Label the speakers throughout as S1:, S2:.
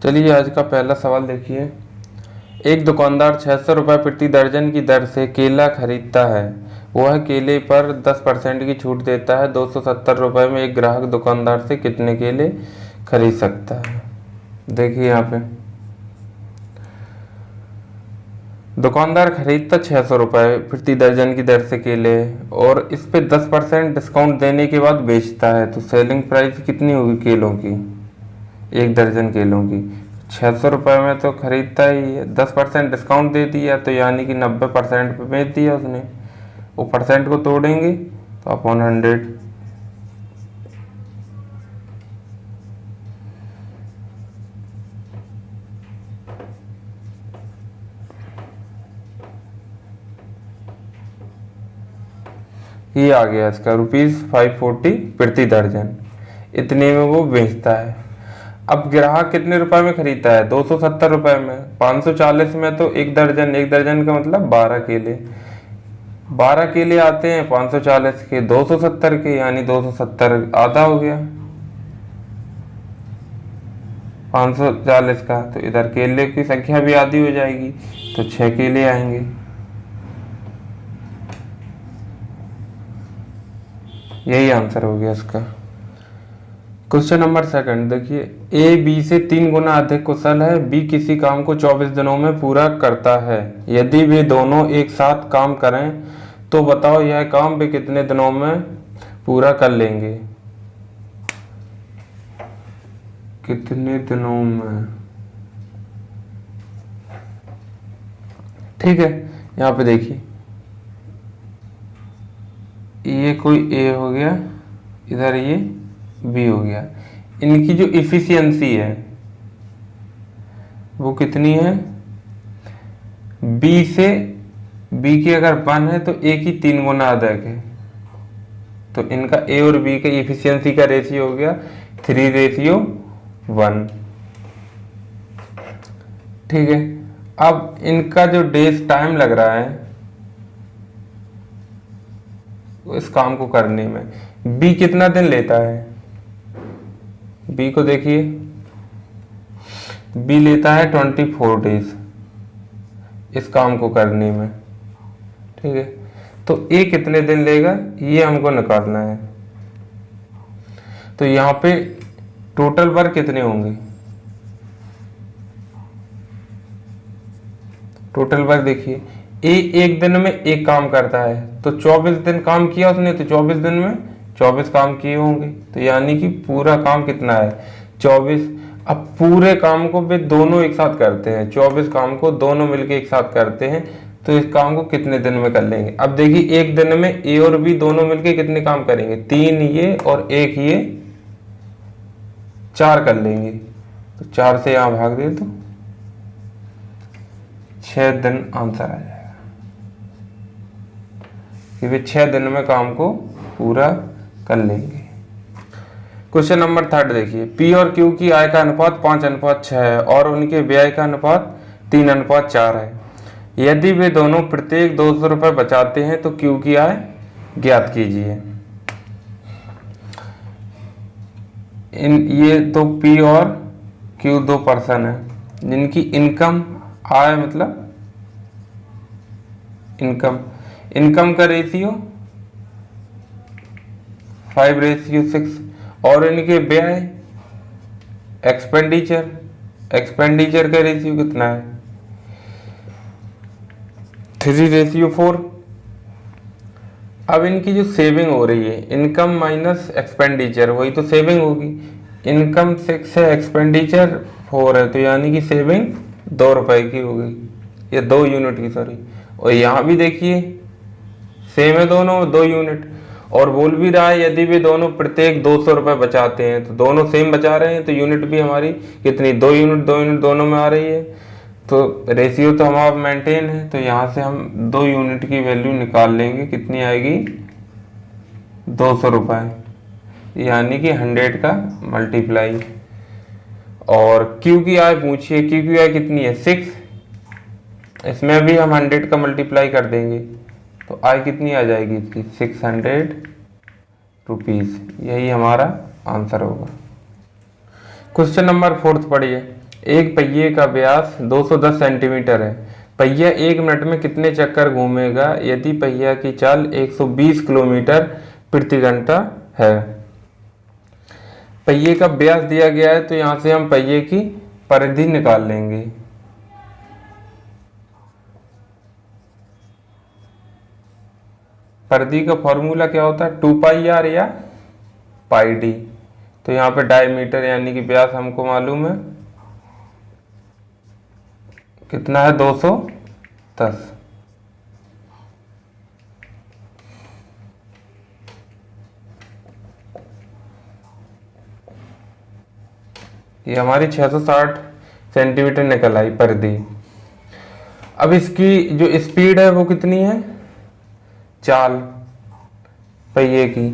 S1: चलिए आज का पहला सवाल देखिए। एक दुकानदार 600 रुपये प्रति दर्जन की दर से केला खरीदता है। वह केले पर 10% की छूट देता है। 270 रुपये में एक ग्राहक दुकानदार से कितने केले खरीद सकता है। देखिए यहाँ पे दुकानदार खरीदता 600 रुपये प्रति दर्जन की दर से केले और इस पे 10% डिस्काउंट देने के बाद बेचता है। तो सेलिंग प्राइस कितनी होगी केलों की, एक दर्जन केलों की 600 रुपये में तो खरीदता ही है। 10% डिस्काउंट दे दिया तो यानी कि 90% पे बेच दिया उसने। वो परसेंट को तोड़ेंगे तो अपॉन 100। ये आ गया इसका ₹540 प्रति दर्जन, इतने में वो बेचता है। अब ग्राहक कितने रुपए में खरीदता है, 270 रुपए में। 540 में तो एक दर्जन का मतलब 12 केले। 12 केले आते हैं 540 के, 270 के, यानी 270 आधा हो गया 540 का। तो इधर केले की संख्या भी आधी हो जाएगी, तो 6 केले आएंगे। यही आंसर हो गया इसका। क्वेश्चन नंबर 2 देखिए। ए बी से 3 गुना अधिक कुशल है। बी किसी काम को 24 दिनों में पूरा करता है। यदि वे दोनों एक साथ काम करें तो बताओ यह काम वे कितने दिनों में पूरा कर लेंगे। कितने दिनों में, ठीक है। यहाँ पे देखिए ये कोई ए हो गया, इधर ये बी हो गया। इनकी जो इफिशियंसी है वो कितनी है, बी से बी की अगर 1 है तो ए की 3 गुना अधिक है। तो इनका ए और बी का इफिशियंसी का रेशियो हो गया 3:1। ठीक है। अब इनका जो डेज टाइम लग रहा है इस काम को करने में, बी कितना दिन लेता है, बी को देखिए, बी लेता है 24 डेज इस काम को करने में। ठीक है। तो ए कितने दिन लेगा ये हमको निकालना है। तो यहां पे टोटल वर्क कितने होंगे, टोटल वर्क देखिए, ए एक दिन में एक काम करता है तो 24 दिन काम किया उसने, तो 24 दिन में 24 काम किए होंगे। तो यानी कि पूरा काम कितना है 24। अब पूरे काम को वे दोनों एक साथ करते हैं, 24 काम को दोनों मिलके एक साथ करते हैं, तो इस काम को कितने दिन में कर लेंगे। अब देखिए एक दिन में ए और बी दोनों मिलके कितने काम करेंगे, 3 ये और 1 ये, 4 कर लेंगे। तो 4 से यहां भाग दे तो 6 दिन आंसर आ जाएगा कि वे 6 दिन में काम को पूरा कर लेंगे। क्वेश्चन नंबर 3 देखिए। पी और क्यू की आय का अनुपात 5:6 है और उनके व्यय का अनुपात 3:4 है। यदि वे दोनों प्रत्येक 200 रुपये बचाते हैं तो क्यू की आय ज्ञात कीजिए। ये तो पी और क्यू 2 पर्सन है जिनकी इनकम, आय मतलब इनकम का रेशियो 5:6 और इनके व्यय एक्सपेंडिचर का रेशियो कितना है 3:4। अब इनकी जो सेविंग हो रही है, इनकम माइनस एक्सपेंडिचर, वही तो सेविंग होगी। इनकम 6 है, एक्सपेंडिचर 4 है, तो यानी कि सेविंग 2 रुपए की होगी, या 2 यूनिट की, सॉरी। और यहाँ भी देखिए सेम है दोनों, 2 यूनिट। और बोल भी रहा है यदि वे दोनों प्रत्येक 200 रुपये बचाते हैं, तो दोनों सेम बचा रहे हैं, तो यूनिट भी हमारी कितनी 2 यूनिट दोनों में आ रही है। तो रेशियो तो हमारा मेंटेन है, तो यहाँ से हम 2 यूनिट की वैल्यू निकाल लेंगे, कितनी आएगी 200 रुपये, यानी कि 100 का मल्टीप्लाई। और क्यू की आय पूछिए, क्यू की आय कितनी है 6, इसमें भी हम 100 का मल्टीप्लाई कर देंगे तो आय कितनी आ जाएगी इसकी 600 रुपीज। यही हमारा आंसर होगा। क्वेश्चन नंबर 4 पढ़िए। एक पहिए का व्यास 210 सेंटीमीटर है। पहिया 1 मिनट में कितने चक्कर घूमेगा यदि पहिया की चाल 120 किलोमीटर प्रति घंटा है। पहिए का व्यास दिया गया है तो यहाँ से हम पहिए की परिधि निकाल लेंगे। परिधि का फॉर्मूला क्या होता है, 2πr या पाई डी। तो यहाँ पे डायमीटर यानी कि व्यास हमको मालूम है कितना है, 210। ये हमारी 660 सेंटीमीटर निकल आई परिधि। अब इसकी जो स्पीड है वो कितनी है, चाल पहिए की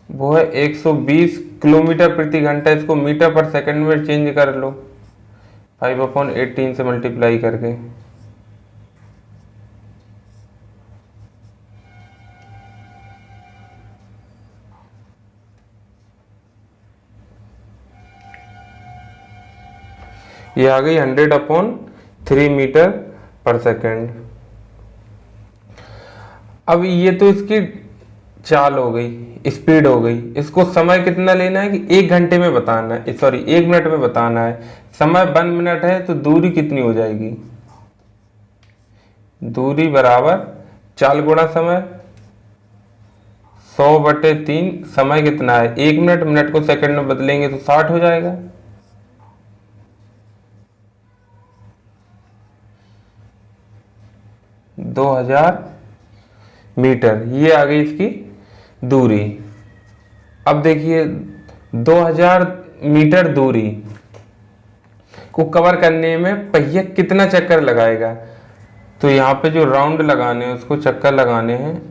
S1: वो है 120 किलोमीटर प्रति घंटा। इसको मीटर पर सेकंड में चेंज कर लो 5/18 से मल्टीप्लाई करके। ये आ गई 100/3 मीटर पर सेकंड। अब ये तो इसकी चाल हो गई, स्पीड हो गई। इसको समय कितना लेना है कि 1 घंटे में बताना है, सॉरी 1 मिनट में बताना है। समय 1 मिनट है तो दूरी कितनी हो जाएगी, दूरी बराबर चाल गुणा समय 100/3। समय कितना है 1 मिनट, मिनट को सेकंड में बदलेंगे तो 60 हो जाएगा। दो 2000 मीटर ये आ गई इसकी दूरी। अब देखिए 2000 मीटर दूरी को कवर करने में पहिया कितना चक्कर लगाएगा। तो यहाँ पे जो राउंड लगाने हैं उसको चक्कर लगाने हैं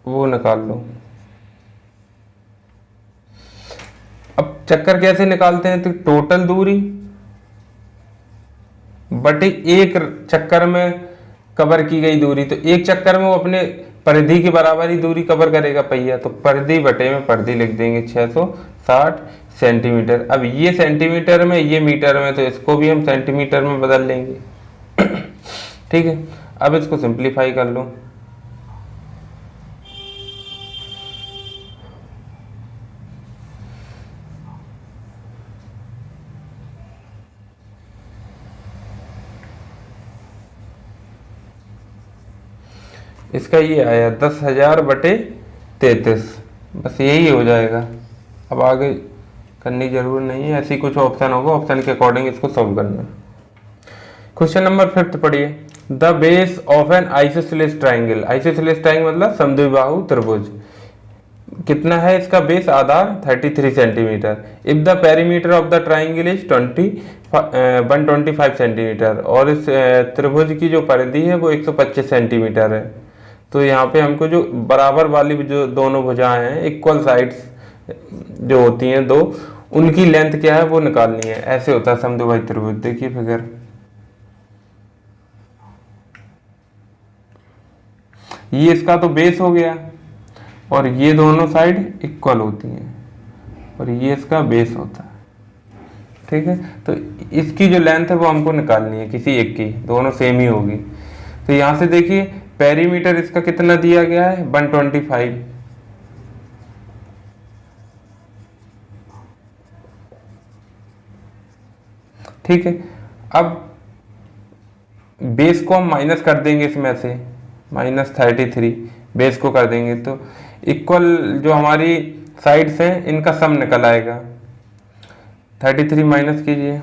S1: वो निकाल लो। अब चक्कर कैसे निकालते हैं, तो टोटल दूरी बटे एक चक्कर में कवर की गई दूरी। तो एक चक्कर में वो अपने परिधि के बराबर ही दूरी कवर करेगा पहिया, तो परिधि बटे में परिधि लिख देंगे 660 सेंटीमीटर। अब ये सेंटीमीटर में ये मीटर में, तो इसको भी हम सेंटीमीटर में बदल लेंगे। ठीक है, अब इसको सिंप्लीफाई कर लो। इसका ये आया 10,000/33, बस यही हो जाएगा। अब आगे करने की जरूरत नहीं है, ऐसी कुछ ऑप्शन होगा, ऑप्शन के अकॉर्डिंग इसको सॉल्व करना है। क्वेश्चन नंबर 5 पढ़िए। The base of N isosceles triangle. Isosceles triangle मतलब समद्विबाहु त्रिभुज। कितना है इसका base, Aadhaar 33 centimetre. If the perimeter of the triangle is 125 centimetre, और इस त्रिभुज की जो परिधि है वो 125 सेंटीमीटर है। तो यहाँ पे हमको जो बराबर वाली जो दोनों भुजाएं हैं, इक्वल साइड्स जो होती हैं दो, उनकी लेंथ क्या है वो निकालनी है। ऐसे होता है समद्विबाहु त्रिभुज। देखिए फिगर, ये इसका तो बेस हो गया और ये दोनों साइड इक्वल होती हैं और ये इसका बेस होता है। ठीक है, तो इसकी जो लेंथ है वो हमको निकालनी है किसी एक की, दोनों सेम ही होगी। तो यहां से देखिए पेरीमीटर इसका कितना दिया गया है, 125। ठीक है, अब बेस को हम माइनस कर देंगे इसमें से, -33 बेस को कर देंगे तो इक्वल जो हमारी साइड्स हैं इनका सम निकल आएगा। 33 माइनस कीजिए,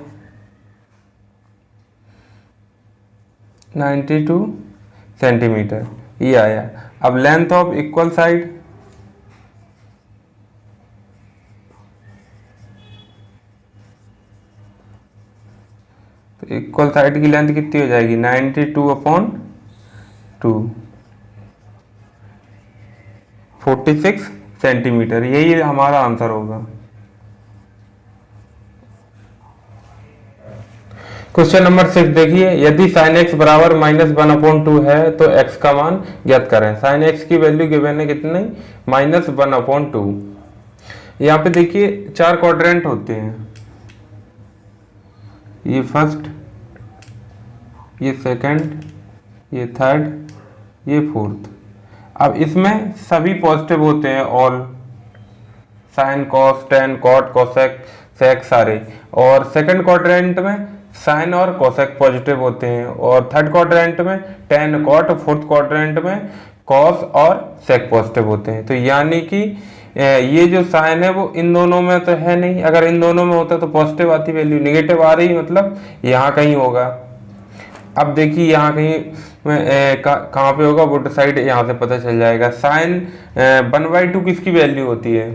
S1: 92 सेंटीमीटर ये आया। अब लेंथ ऑफ इक्वल साइड, तो इक्वल साइड की लेंथ कितनी हो जाएगी, 92/2, 46 सेंटीमीटर। यही हमारा आंसर होगा। क्वेश्चन नंबर 6 देखिए। यदि sin x बराबर -1/2 है तो x का मान ज्ञात करें। sin x की वैल्यू गिवन है कितनी, -1/2। यहाँ पे देखिए 4 क्वाड्रेंट होते हैं, ये फर्स्ट, ये सेकंड, ये थर्ड, ये फोर्थ। अब इसमें सभी पॉजिटिव होते हैं, all, sine, cos, tan, cot, cosec, sec सारे। और सेकंड क्वाड्रेंट में साइन और कोसेक पॉजिटिव होते हैं, और थर्ड क्वाड्रेंट में टेन, कॉट, फोर्थ क्वाड्रेंट में कॉस और सेक पॉजिटिव होते हैं। तो यानी कि ये जो साइन है वो इन दोनों में तो है नहीं, अगर इन दोनों में होता तो पॉजिटिव आती वैल्यू, नेगेटिव आ रही मतलब यहाँ कहीं होगा। अब देखिए यहाँ कहीं कहाँ पे होगा, वो साइड यहाँ से पता चल जाएगा। साइन 1/2 किसकी वैल्यू होती है,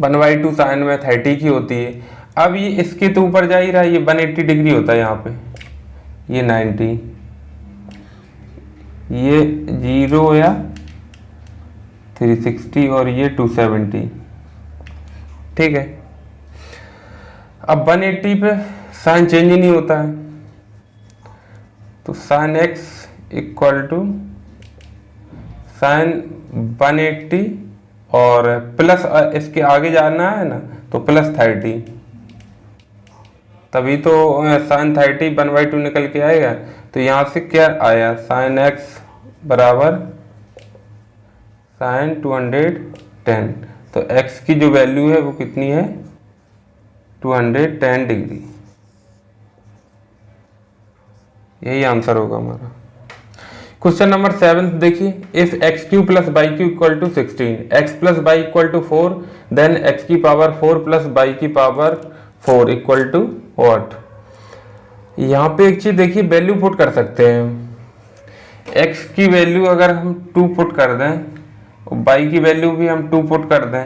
S1: 1/2 साइन में 30 की होती है। अब ये इसके तो ऊपर जा ही रहा है, ये 180 डिग्री होता है यहाँ पे, ये 90, ये 0 या 360 और ये 270, ठीक है। अब 180 पे साइन चेंज ही नहीं होता है, तो sine x equal to sine 180 और प्लस इसके आगे जाना है ना, तो प्लस 30, तभी तो साइन 30 1/2 निकल के आएगा। तो यहाँ से क्या आया, साइन x बराबर साइन 210। तो x की जो वैल्यू है वो कितनी है, 210 डिग्री। यही आंसर होगा हमारा। क्वेश्चन नंबर 7 देखिए, if X cube plus Y cube equal to 16, X plus Y equal to 4, then X की पावर 4 प्लस बाई की पावर 4 इक्वल टू व्हाट। यहाँ पे एक चीज देखिए, वैल्यू पुट कर सकते हैं। एक्स की वैल्यू अगर हम 2 पुट कर दें और बाई की वैल्यू भी हम 2 पुट कर दें,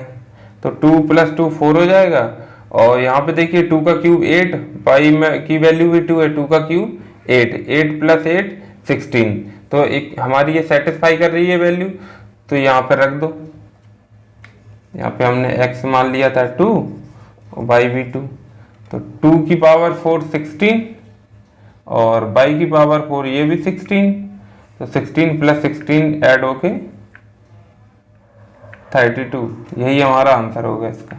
S1: तो 2 + 2 4 हो जाएगा। और यहाँ पे देखिए 2 का क्यूब 8, बाई में की वैल्यू भी 2 है, 2 का क्यूब 8, 8 + 8 16। तो एक हमारी ये सेटिस्फाई कर रही है वैल्यू, तो यहाँ पे रख दो। यहाँ पे हमने x मान लिया था 2 और y भी 2, तो 2 की पावर 4 16 और y की पावर 4 ये भी 16, तो 16 + 16 ऐड होके 32। यही हमारा आंसर होगा इसका।